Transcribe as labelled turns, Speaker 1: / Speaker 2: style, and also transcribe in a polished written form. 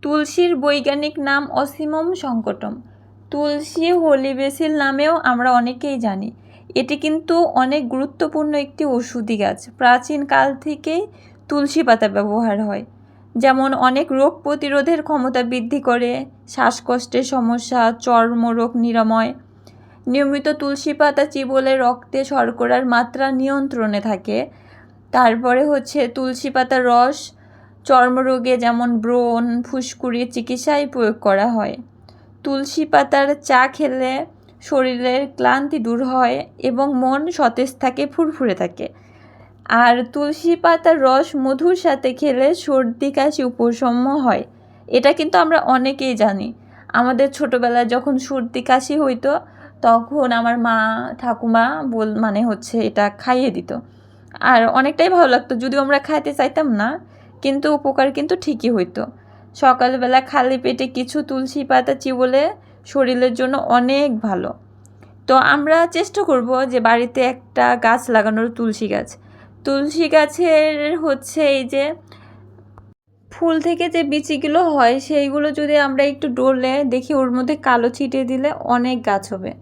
Speaker 1: তুলসীর বৈজ্ঞানিক নাম অসিমম সংকটম। তুলসী হোলি বেসিল নামেও আমরা অনেকেই জানি। এটি কিন্তু অনেক গুরুত্বপূর্ণ একটি ওষুধি গাছ। প্রাচীন কাল থেকেই তুলসী পাতা ব্যবহার হয়, যেমন অনেক রোগ প্রতিরোধের ক্ষমতা বৃদ্ধি করে, শ্বাসকষ্টের সমস্যা, চর্মরোগ নিরাময়। নিয়মিত তুলসী পাতা চিবোলে রক্তে শর্করার মাত্রা নিয়ন্ত্রণে থাকে। তারপরে তুলসী পাতার রস চর্মরোগে যেমন ব্রণ, ফুসকুড়ির চিকিৎসায় প্রয়োগ করা হয়। তুলসী পাতার চা খেলে শরীরের ক্লান্তি দূর হয় এবং মন সতেজ থাকে, ফুরফুরে থাকে। আর তুলসী পাতার রস মধুর সাথে খেলে সর্দি কাশি উপশম হয়। এটা কিন্তু আমরা অনেকেই জানি। আমাদের ছোটোবেলায় যখন সর্দি কাশি হইতো তখন আমার মা ঠাকুমা এটা খাইয়ে দিত, আর অনেকটাই ভালো লাগতো। যদিও আমরা খাইতে চাইতাম না, কিন্তু উপকার কিন্তু ঠিকই হইতো। সকালবেলা খালি পেটে কিছু তুলসী পাতা চিবোলে শরীরের জন্য অনেক ভালো। তো আমরা চেষ্টা করব যে বাড়িতে একটা গাছ লাগানোর, তুলসী গাছ। তুলসী গাছের এই যে ফুল থেকে যে বিচিগুলো হয় সেইগুলো যদি আমরা একটু ডলে দেখি, ওর মধ্যে কালো ছিটিয়ে দিলে অনেক গাছ হবে।